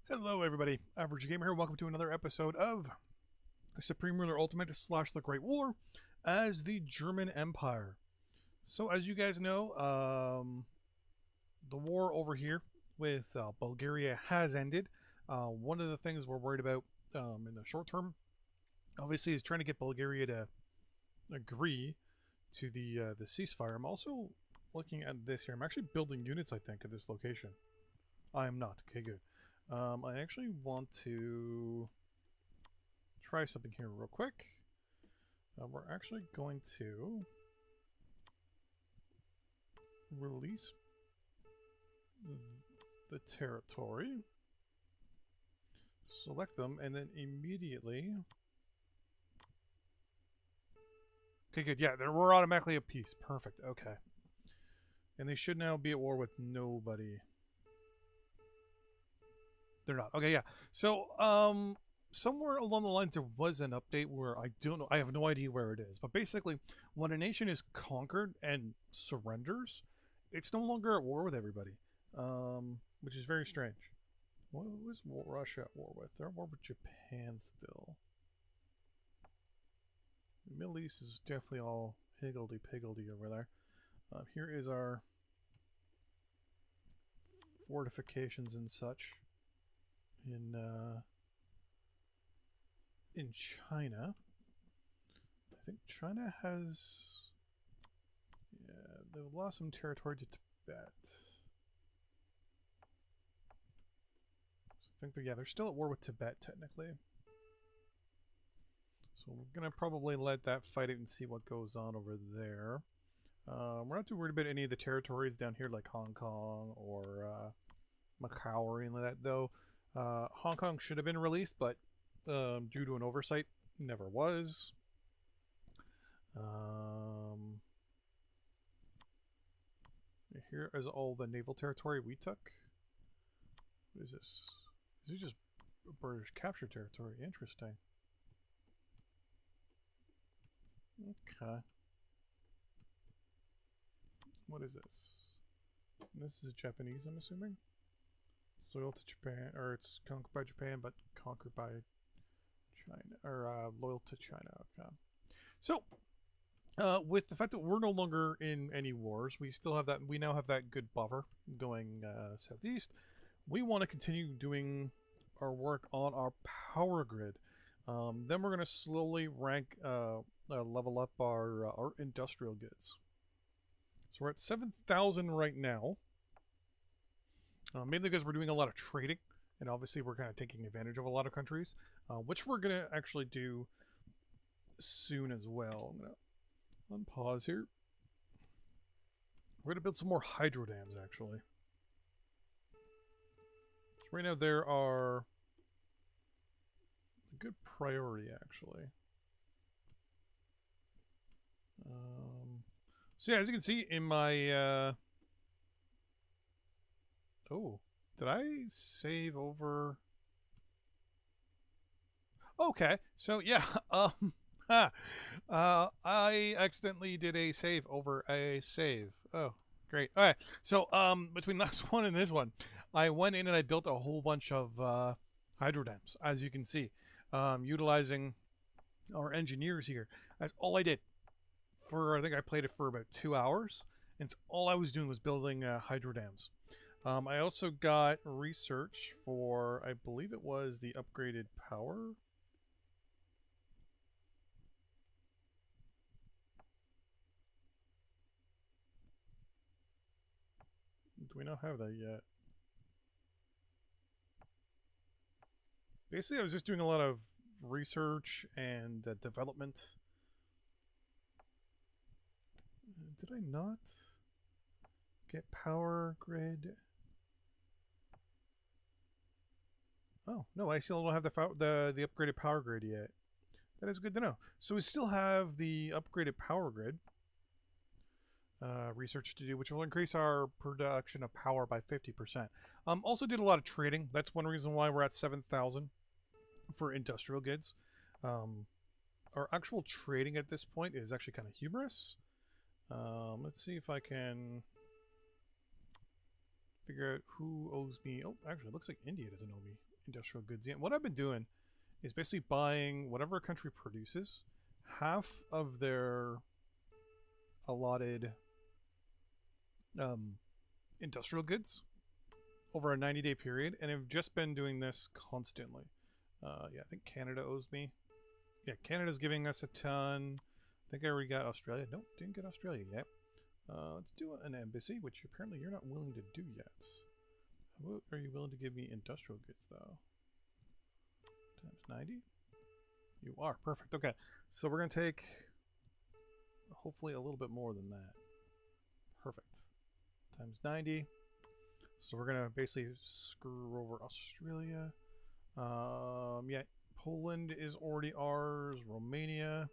Hello everybody, Average Gamer here. Welcome to another episode of Supreme Ruler Ultimate / The Great War as the German Empire. So as you guys know, the war over here with Bulgaria has ended. One of the things we're worried about in the short term, obviously, is trying to get Bulgaria to agree to the ceasefire. I'm also looking at this here. I'm actually building units, I think, at this location. I am not. Okay, good. I actually want to try something here real quick. We're actually going to release the territory, select them, and then immediately... Okay, good. Yeah, we're automatically at peace. Perfect. Okay. And they should now be at war with nobody. They're not. Okay, yeah. So, somewhere along the lines there was an update where I don't know, I have no idea where it is. But basically, when a nation is conquered and surrenders, it's no longer at war with everybody. Which is very strange. What was Russia at war with? They're at war with Japan still. The Middle East is definitely all higgledy-piggledy over there. Here is our fortifications and such in China. I think China has... Yeah, they've lost some territory to Tibet. So I think they're still at war with Tibet, technically. So we're going to probably let that fight it and see what goes on over there. We're not too worried about any of the territories down here, like Hong Kong or Macau or anything like that, though. Hong Kong should have been released, but due to an oversight, never was. Here is all the naval territory we took. What is this? This is just British capture territory. Interesting. Okay. What is this? This is Japanese, I'm assuming. It's loyal to Japan, or it's conquered by Japan, but conquered by China, or loyal to China. Okay. So, with the fact that we're no longer in any wars, we still have that. We now have that good buffer going southeast. We want to continue doing our work on our power grid. Then we're going to slowly rank, level up our industrial goods. So we're at 7,000 right now. Mainly because we're doing a lot of trading, and obviously we're kind of taking advantage of a lot of countries, which we're going to actually do soon as well. I'm going to unpause here. We're going to build some more hydro dams, actually. So right now there are a good priority, actually. So yeah, as you can see in my... Oh, did I save over? Okay, so yeah, I accidentally did a save over a save. Oh, great. All right, so between last one and this one, I went in and I built a whole bunch of hydro dams, as you can see, utilizing our engineers here. That's all I did. I think I played it for about 2 hours, and all I was doing was building hydro dams. I also got research for, I believe it was the upgraded power. Do we not have that yet? Basically, I was just doing a lot of research and development. Did I not get power grid? Oh, no, I still don't have the upgraded power grid yet. That is good to know. So we still have the upgraded power grid research to do, which will increase our production of power by 50%. Also did a lot of trading. That's one reason why we're at 7,000 for industrial goods. Our actual trading at this point is actually kind of humorous. Let's see if I can figure out who owes me. Oh, actually, it looks like India doesn't owe me industrial goods yet. What I've been doing is basically buying whatever a country produces, half of their allotted industrial goods over a 90-day period, and I've just been doing this constantly. Yeah, I think Canada owes me. Yeah, Canada's giving us a ton. I think I already got Australia. Nope, didn't get Australia yet. Let's do an embassy, which apparently you're not willing to do yet. What are you willing to give me industrial goods, though? Times 90? You are. Perfect. Okay. So we're going to take hopefully a little bit more than that. Perfect. Times 90. So we're going to basically screw over Australia. Yeah, Poland is already ours. Romania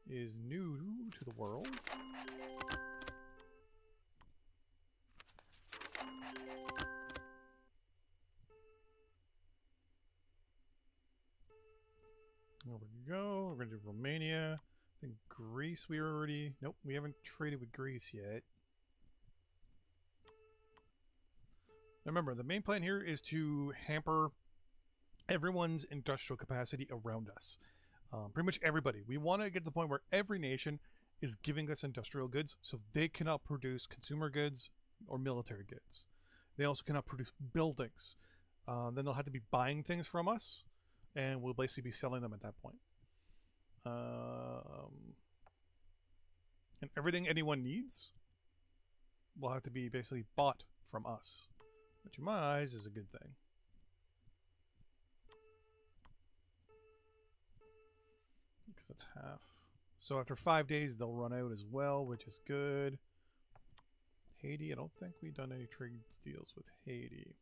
is new to the world. There we go. We're going to do Romania. I think Greece we already... Nope, we haven't traded with Greece yet. Now remember, the main plan here is to hamper everyone's industrial capacity around us. Pretty much everybody. We want to get to the point where every nation is giving us industrial goods so they cannot produce consumer goods or military goods. They also cannot produce buildings. Then they'll have to be buying things from us, and we'll basically be selling them at that point. And everything anyone needs will have to be basically bought from us, which in my eyes is a good thing. Because that's half. So after 5 days, they'll run out as well, which is good. Haiti, I don't think we've done any trade deals with Haiti.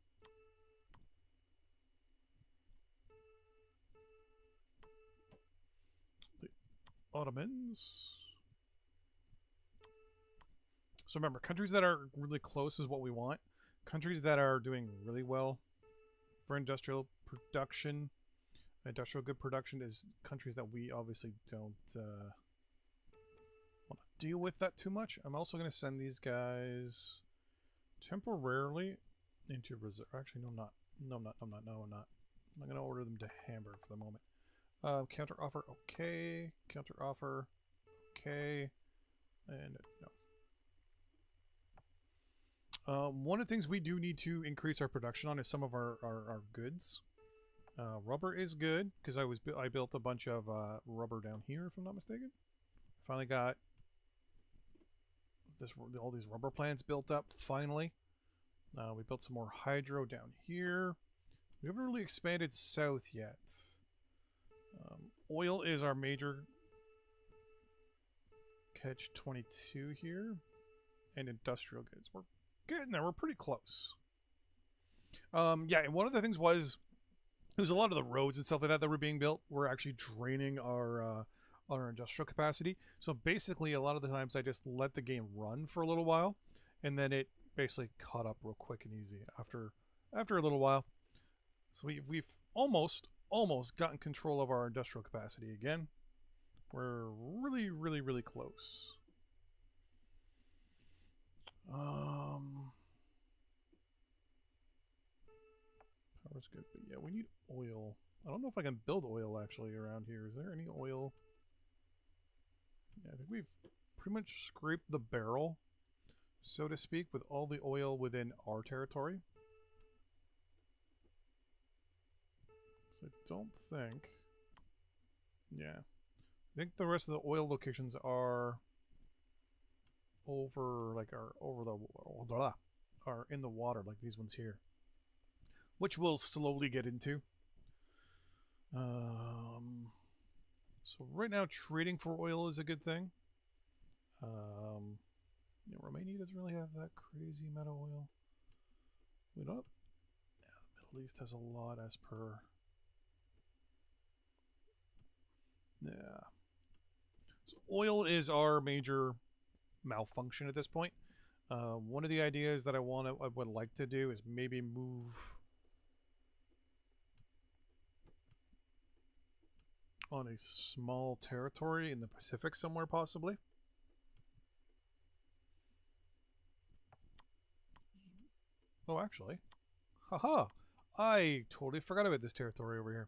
The Ottomans. So remember, countries that are really close is what we want. Countries that are doing really well for industrial production. Industrial good production is countries that we obviously don't want to deal with that too much. I'm also going to send these guys temporarily into reserve. Actually, no, I'm not. No, I'm not. I'm not. No, I'm not. I'm going to order them to Hamburg for the moment. Counter offer, okay. Counter offer, okay. And no. One of the things we do need to increase our production on is some of our goods. Rubber is good because I built a bunch of rubber down here, if I'm not mistaken. Finally got all these rubber plants built up. Finally, we built some more hydro down here. We haven't really expanded south yet. Oil is our major catch 22 here, and industrial goods. We're getting there. We're pretty close. Yeah, and one of the things was a lot of the roads and stuff like that were being built were actually draining our industrial capacity. So basically, a lot of the times I just let the game run for a little while, and then it basically caught up real quick and easy after a little while. So we've almost gotten control of our industrial capacity again. We're really, really, really close. Power's good, but yeah, we need oil. I don't know if I can build oil actually around here. Is there any oil? Yeah, I think we've pretty much scraped the barrel, so to speak, with all the oil within our territory. So I don't think... Yeah. I think the rest of the oil locations are are in the water, like these ones here, which we'll slowly get into. So right now, trading for oil is a good thing. Yeah, Romania doesn't really have that crazy amount of oil. We don't. Yeah, the Middle East has a lot as per. Yeah. So oil is our major malfunction at this point. One of the ideas that I would like to do is maybe move on a small territory in the Pacific somewhere, possibly. Oh, actually. Haha! I totally forgot about this territory over here.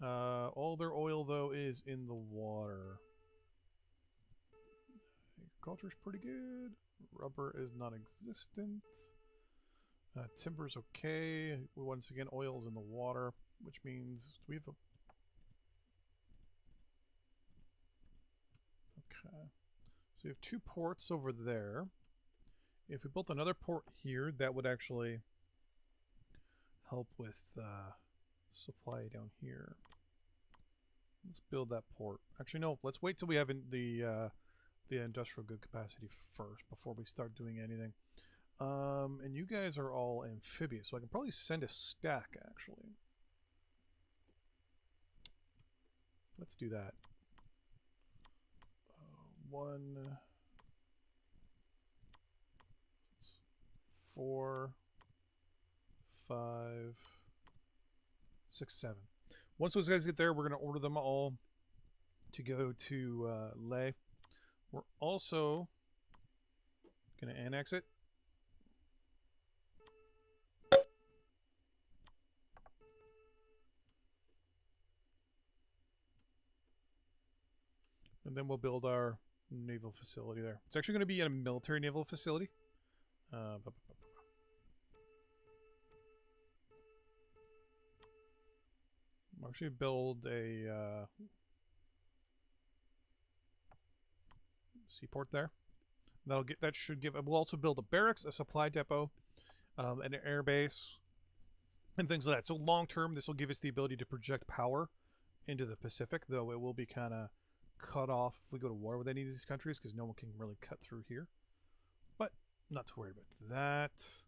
All their oil, though, is in the water. Agriculture's pretty good. Rubber is non-existent. Timber's okay. Once again, oil's in the water, which means we have a... Okay. So we have 2 ports over there. If we built another port here, that would actually help with supply down here. Let's build that port. Actually, no. Let's wait till we have the industrial good capacity first before we start doing anything. And you guys are all amphibious, so I can probably send a stack, actually. Let's do that. 1, 4, 5, 6, 7. Once those guys get there, we're going to order them all to go to Leh. We're also going to annex it. And then we'll build our naval facility there. It's actually going to be a military naval facility. We'll actually build a seaport there. That should give. We'll also build a barracks, a supply depot, an air base, and things like that. So long term, this will give us the ability to project power into the Pacific, though it will be kind of cut off if we go to war with any of these countries, because no one can really cut through here. But not to worry about that.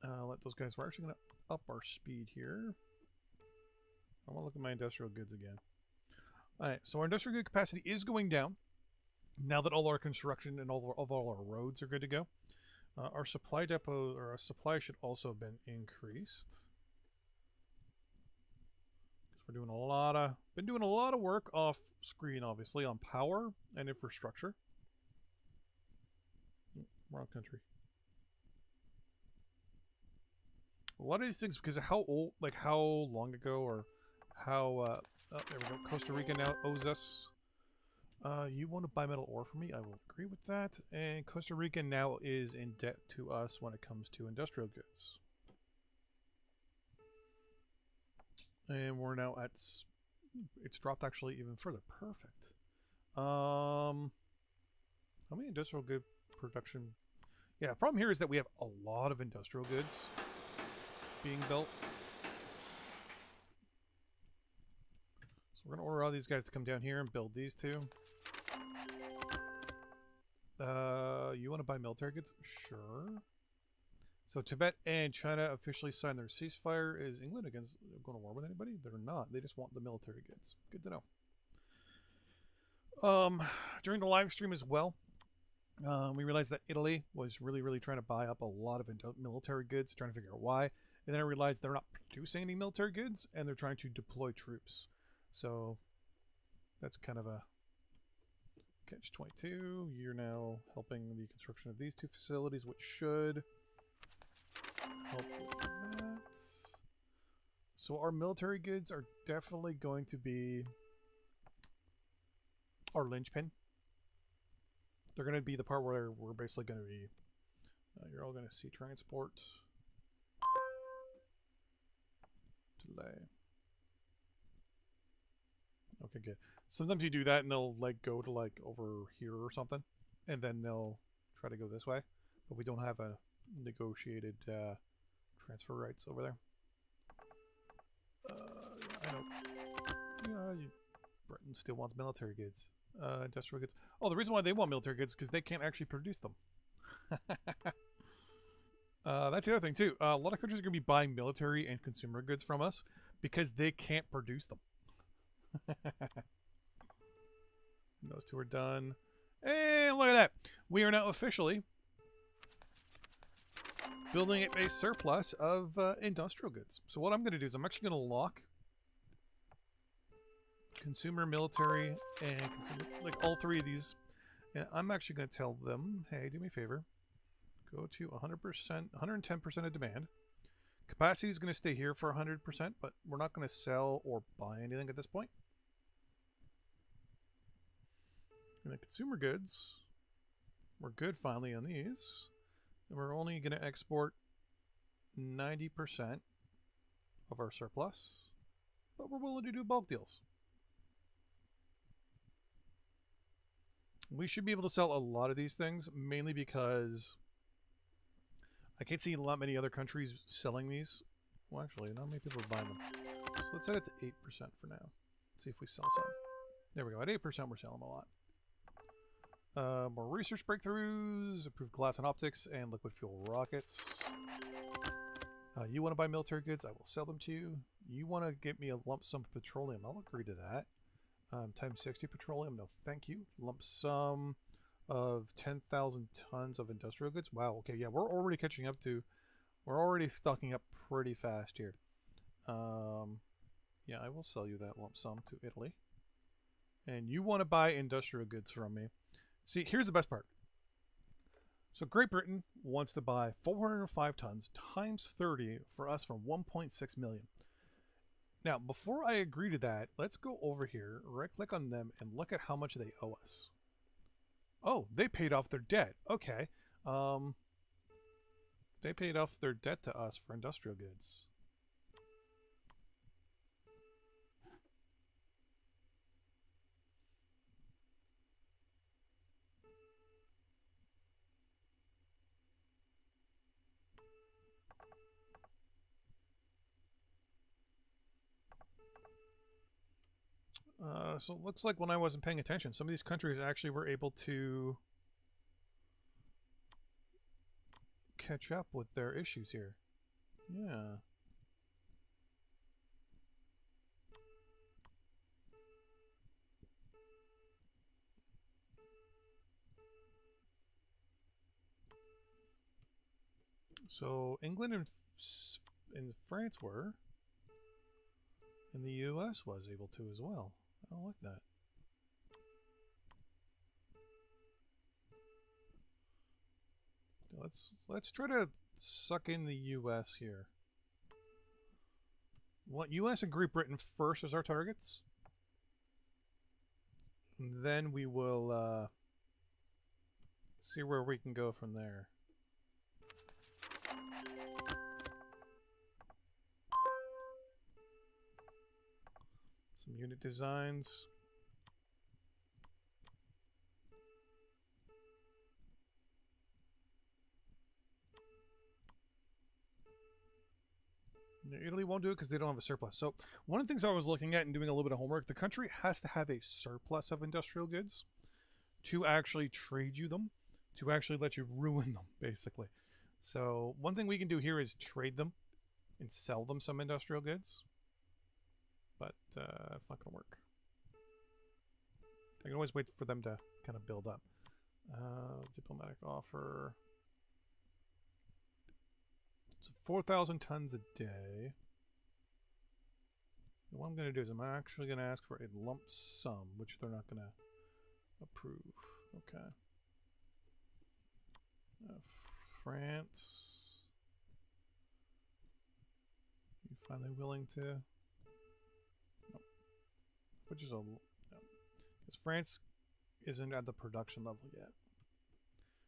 Let those guys. We're actually going to up our speed here. I want to look at my industrial goods again. Alright, so our industrial good capacity is going down now that all our construction and all our roads are good to go. Our supply depot, or our supply, should also have been increased. We're doing been doing a lot of work off screen, obviously, on power and infrastructure. Wrong country. A lot of these things, because of how old, like how long ago, or how, oh, there we go. Costa Rica now owes us. You want to buy metal ore for me? I will agree with that. And Costa Rica now is in debt to us when it comes to industrial goods. And we're now at, it's dropped actually even further. Perfect. How many industrial good production? Yeah, the problem here is that we have a lot of industrial goods being built. So we're going to order all these guys to come down here and build these two. You want to buy military goods? Sure. So Tibet and China officially signed their ceasefire. Is England against going to war with anybody? They're not. They just want the military goods. Good to know. During the live stream as well, we realized that Italy was really trying to buy up a lot of military goods, trying to figure out why. And then I realized they're not producing any military goods, and they're trying to deploy troops. So that's kind of a catch-22. You're now helping the construction of these two facilities, which should help with that. So our military goods are definitely going to be our linchpin. They're going to be the part where we're basically going to be... you're all going to see transport. Delay. Okay, good. Sometimes you do that and they'll like go to like over here or something, and then they'll try to go this way, but we don't have a negotiated transfer rights over there. I know. Yeah, Britain still wants military goods, industrial goods. Oh, the reason why they want military goods is because they can't actually produce them. That's the other thing too. A lot of countries are going to be buying military and consumer goods from us because they can't produce them. Those two are done. And look at that. We are now officially building a surplus of industrial goods. So what I'm going to do is I'm actually going to lock consumer, military, and consumer, like all three of these. And I'm actually going to tell them, hey, do me a favor. Go to 100%, 110% of demand. Capacity is going to stay here for 100%, but we're not going to sell or buy anything at this point. And the consumer goods, we're good finally on these. And we're only going to export 90% of our surplus, but we're willing to do bulk deals. We should be able to sell a lot of these things, mainly because I can't see a lot many other countries selling these. Well, actually, not many people are buying them. So let's set it to 8% for now. Let's see if we sell some. There we go. At 8%, we're selling a lot. More research breakthroughs, improved glass and optics, and liquid fuel rockets. You want to buy military goods? I will sell them to you. You want to get me a lump sum of petroleum? I'll agree to that. Times 60 petroleum? No, thank you. Lump sum of 10,000 tons of industrial goods? Wow, okay, yeah, we're already catching up to... We're already stocking up pretty fast here. Yeah, I will sell you that lump sum to Italy. And you want to buy industrial goods from me. See, here's the best part. So Great Britain wants to buy 405 tons times 30 for us for 1.6 million. Now, before I agree to that, let's go over here, right-click on them, and look at how much they owe us. Oh, they paid off their debt. Okay. They paid off their debt to us for industrial goods. So it looks like when I wasn't paying attention, some of these countries actually were able to catch up with their issues here. Yeah. So England and France were, and the US was able to as well. I don't like that. Let's try to suck in the US here. Want US and Great Britain first as our targets. And then we will see where we can go from there. Some unit designs. Italy won't do it because they don't have a surplus. So one of the things I was looking at and doing a little bit of homework, the country has to have a surplus of industrial goods to actually trade you them, to actually let you ruin them, basically. So one thing we can do here is trade them and sell them some industrial goods. But that's not going to work. I can always wait for them to kind of build up. Diplomatic offer. So 4,000 tons a day. And what I'm going to do is I'm actually going to ask for a lump sum, which they're not going to approve. Okay. France. You finally willing to? Nope. Which is a... No. Because France isn't at the production level yet.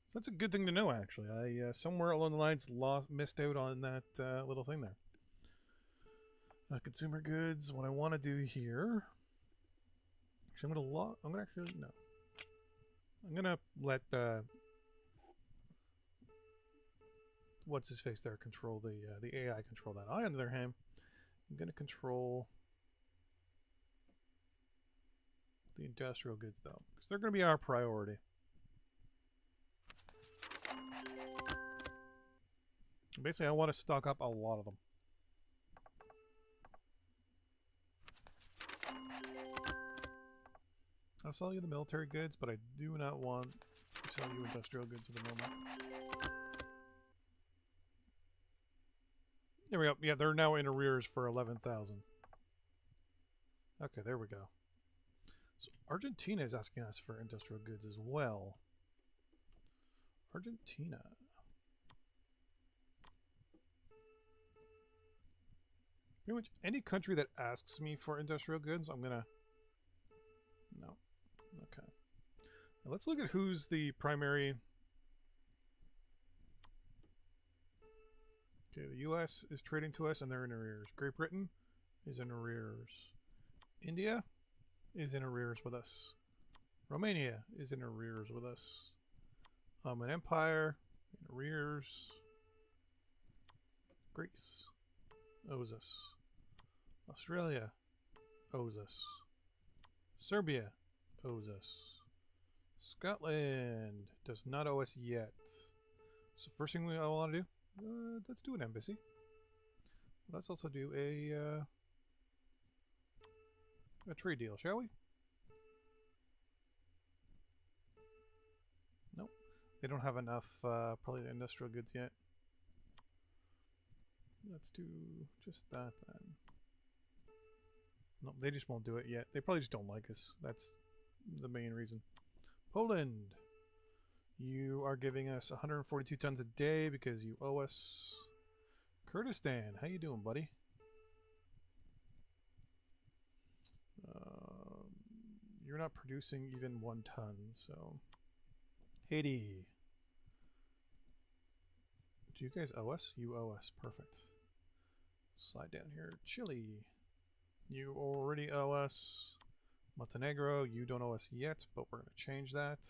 So that's a good thing to know, actually. I somewhere along the lines missed out on that little thing there. Consumer goods. What I want to do here. Actually, I'm gonna actually no. I'm gonna let what's his face there control the AI control that. I, on the other hand, I'm gonna control the industrial goods though, because they're gonna be our priority. Basically, I want to stock up a lot of them. I'll sell you the military goods, but I do not want to sell you industrial goods at the moment. There we go. Yeah, they're now in arrears for 11,000. Okay, there we go. So Argentina is asking us for industrial goods as well. Argentina. Pretty much any country that asks me for industrial goods, I'm gonna... No. Okay. Now let's look at who's the primary... Okay, the US is trading to us and they're in arrears. Great Britain is in arrears. India is in arrears with us. Romania is in arrears with us. An empire in arrears. Greece owes us. Australia owes us. Serbia owes us. Scotland does not owe us yet. So first thing I want to do, let's do an embassy. Let's also do a trade deal, shall we? Nope. They don't have enough probably industrial goods yet. Let's do just that then. No, they just won't do it yet. They probably just don't like us. That's the main reason. Poland. You are giving us 142 tons a day because you owe us. Kurdistan. How you doing, buddy? You're not producing even 1 ton, so... Haiti. Do you guys owe us? You owe us. Perfect. Slide down here. Chile. You already owe us. Montenegro, you don't owe us yet, but we're going to change that.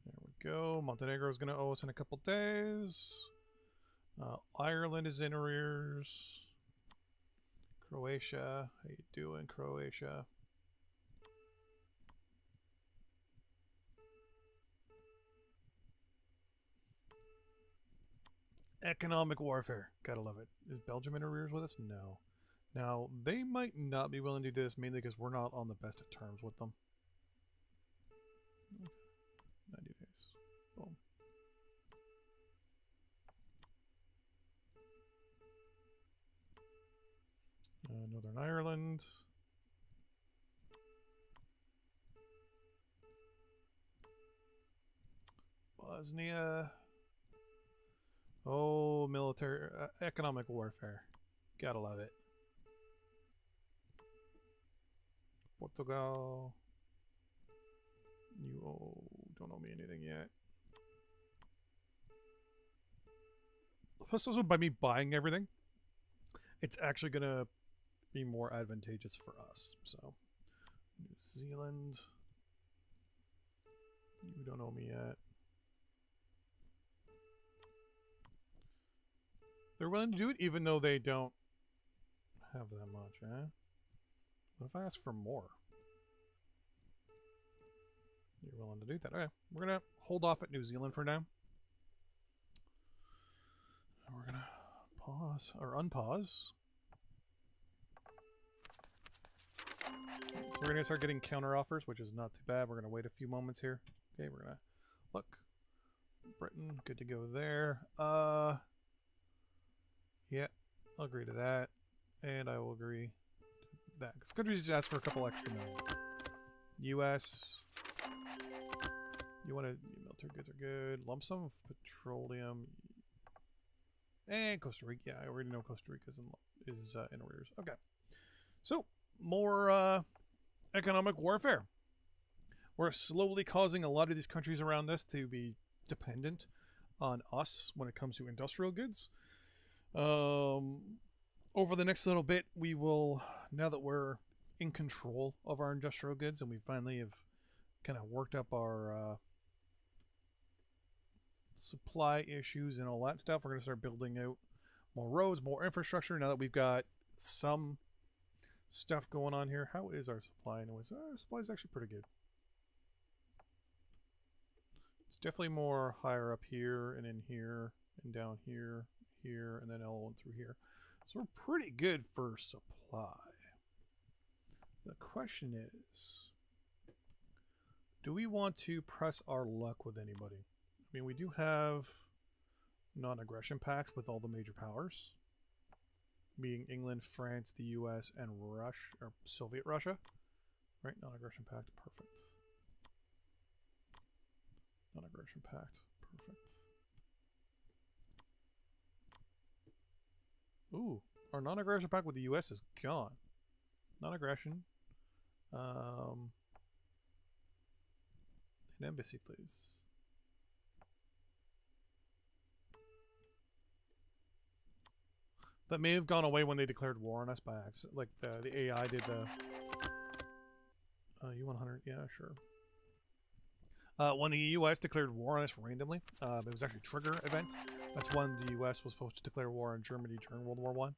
There we go. Montenegro is going to owe us in a couple days. Ireland is in arrears. Croatia, how you doing, Croatia? Economic warfare. Gotta love it. Is Belgium in arrears with us? No. Now, they might not be willing to do this, mainly because we're not on the best of terms with them. 90 days. Boom. Northern Ireland. Bosnia. Oh, military, economic warfare. Gotta love it. Portugal. You don't owe me anything yet. Plus, also by me buying everything, it's actually gonna be more advantageous for us. So, New Zealand. You don't owe me yet. They're willing to do it even though they don't have that much, eh? What if I ask for more? You're willing to do that. Okay, we're going to hold off at New Zealand for now. And we're going to pause, or unpause. So we're going to start getting counter offers, which is not too bad. We're going to wait a few moments here. Okay, we're going to look. Britain, good to go there. Yeah, I'll agree to that. And I will agree to that. Because countries just ask for a couple extra million. US. You want to... Military goods are good. Lump sum of petroleum. And Costa Rica. Yeah, I already know Costa Rica is in arrears. Okay. So, more economic warfare. We're slowly causing a lot of these countries around us to be dependent on us when it comes to industrial goods. Over the next little bit, we will, now that we're in control of our industrial goods and we finally have kind of worked up our supply issues and all that stuff, we're going to start building out more roads, more infrastructure. Now that we've got some stuff going on here, how is our supply anyways? Our supply is actually pretty good. It's definitely more higher up here and in here and down here. Here and then all through here. So we're pretty good for supply. The question is, do we want to press our luck with anybody? I mean, we do have non-aggression pacts with all the major powers, being England, France, the US, and Russia, or Soviet Russia. Right? Non-aggression pact. Perfect. Non-aggression pact. Perfect. Our non-aggression pact with the U.S. is gone. Non-aggression. An embassy, please. That may have gone away when they declared war on us by accident. Like the AI did the... U-100, yeah, sure. When the U.S. declared war on us randomly, it was actually a trigger event. That's when the U.S. was supposed to declare war on Germany during World War One.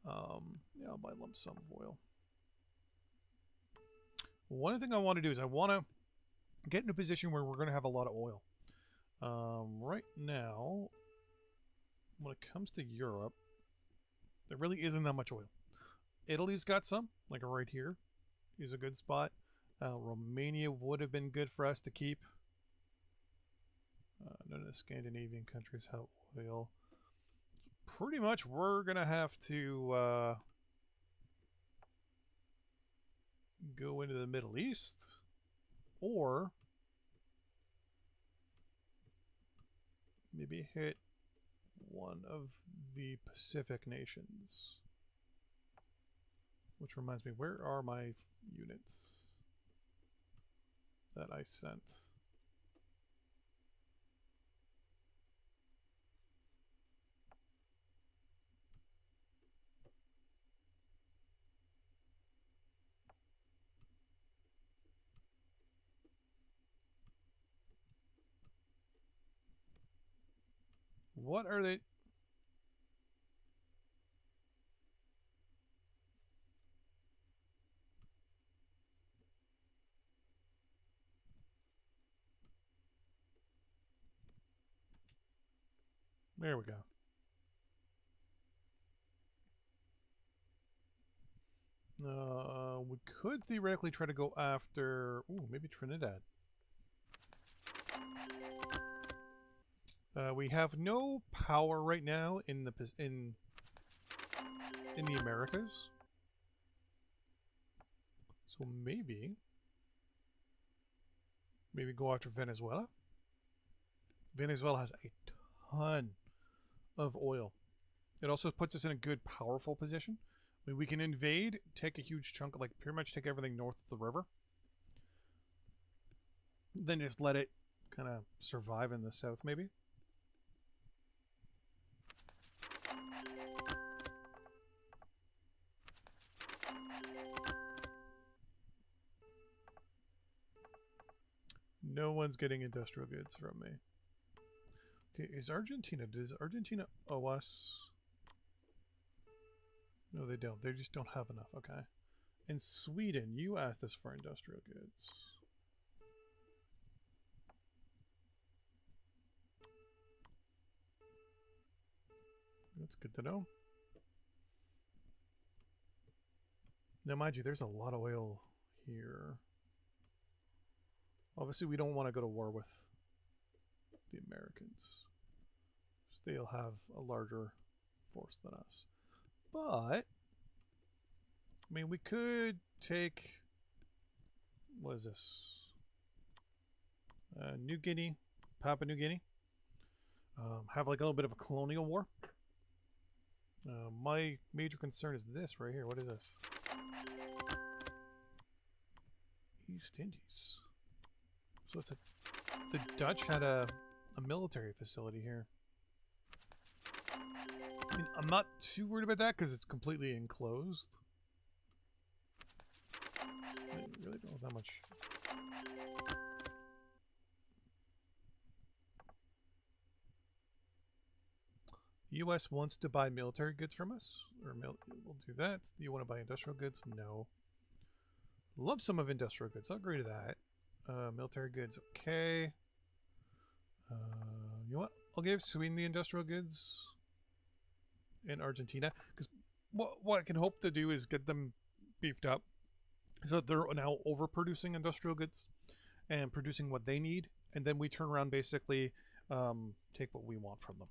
Yeah, I'll buy a lump sum of oil. One thing I want to do is I want to get in a position where we're going to have a lot of oil. Right now, when it comes to Europe, there really isn't that much oil. Italy's got some, like right here is a good spot. Romania would have been good for us to keep. None of the Scandinavian countries have oil. So pretty much we're going to have to go into the Middle East or maybe hit one of the Pacific nations. Which reminds me, where are my units that I sent? What are they? There we go. We could theoretically try to go after... Ooh, maybe Trinidad. We have no power right now in the Americas. So maybe go after Venezuela. Venezuela has a ton of oil. It also puts us in a good, powerful position. I mean, we can invade, take a huge chunk, like pretty much take everything north of the river. Then just let it kind of survive in the south, maybe. No one's getting industrial goods from me. Okay, is Argentina... Does Argentina owe us... No, they don't. They just don't have enough. Okay. In Sweden, you asked us for industrial goods. That's good to know. Now, mind you, there's a lot of oil here. Obviously, we don't want to go to war with the Americans. They'll have a larger force than us. But, I mean, we could take... What is this? New Guinea, Papua New Guinea. Have like a little bit of a colonial war. My major concern is this right here. What is this? East Indies. So it's the Dutch had a military facility here. I mean, I'm not too worried about that because it's completely enclosed. I really don't have that much. The U.S. wants to buy military goods from us. Or we'll do that. Do you want to buy industrial goods? No. Love some of industrial goods. I'll agree to that. Military goods, okay. You know what? I'll give Sweden the industrial goods in Argentina. Because what I can hope to do is get them beefed up. So they're now overproducing industrial goods and producing what they need. And then we turn around basically take what we want from them.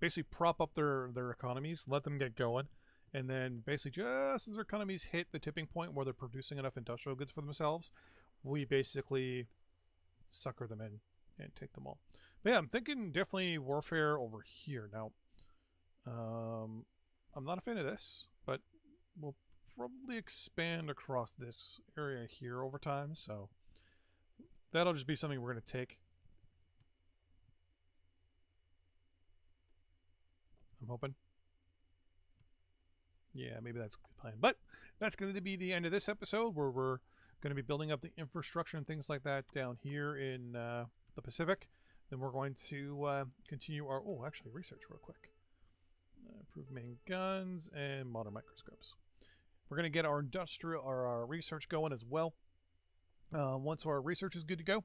Basically prop up their economies, let them get going. And then basically just as their economies hit the tipping point where they're producing enough industrial goods for themselves, we basically sucker them in and take them all. But yeah, I'm thinking definitely warfare over here. Now, I'm not a fan of this, but we'll probably expand across this area here over time, so that'll just be something we're going to take. I'm hoping. Yeah, maybe that's a good plan. But that's going to be the end of this episode, where we're going to be building up the infrastructure and things like that down here in the Pacific. Then we're going to continue our... Oh, actually, research real quick. Improved main guns and modern microscopes. We're going to get our industrial or our research going as well. Once our research is good to go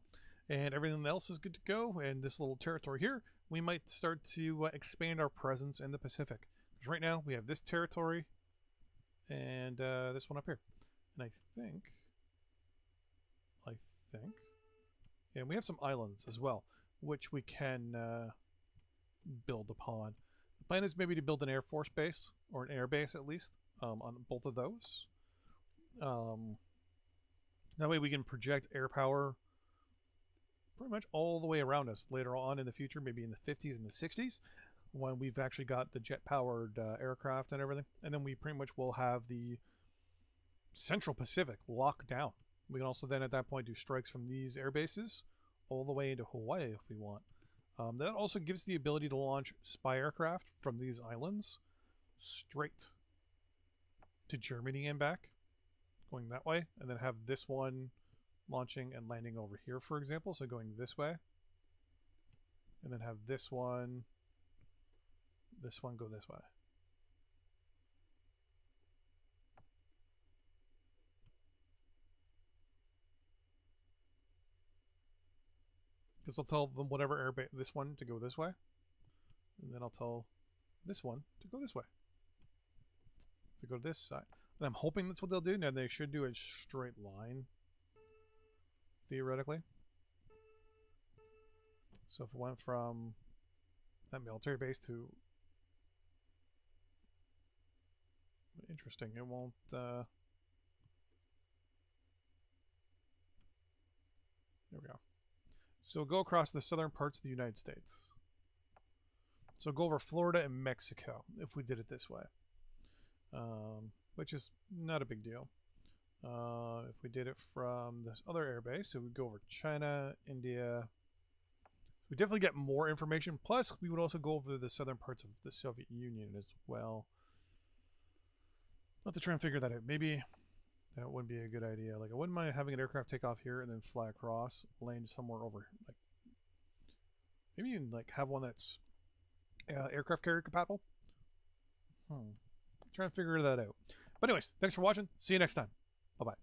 and everything else is good to go, and this little territory here, we might start to expand our presence in the Pacific. Because right now we have this territory and this one up here. And I think, yeah, we have some islands as well, which we can build upon. The plan is maybe to build an Air Force base, or an air base at least, on both of those. That way we can project air power pretty much all the way around us later on in the future, maybe in the 50s and the 60s, when we've actually got the jet-powered aircraft and everything. And then we pretty much will have the Central Pacific locked down. We can also then at that point do strikes from these air bases all the way into Hawaii if we want. That also gives the ability to launch spy aircraft from these islands straight to Germany and back, going that way, and then have this one launching and landing over here, for example, so going this way, and then have this one go this way. Because I'll tell them whatever airbase, this one to go this way, and then I'll tell this one to go this way, to go to this side. And I'm hoping that's what they'll do. Now they should do a straight line, theoretically. So if it went from that military base to... Interesting, it won't... There we go. So go across the southern parts of the United States. So go over Florida and Mexico if we did it this way. Which is not a big deal. If we did it from this other airbase, so we'd go over China, India. We definitely get more information. Plus, we would also go over the southern parts of the Soviet Union as well. I'll have to try and figure that out. Maybe that wouldn't be a good idea. Like, I wouldn't mind having an aircraft take off here and then fly across, land somewhere over. Like, maybe even like have one that's aircraft carrier compatible. Try and figure that out. But anyways, thanks for watching. See you next time. Bye-bye.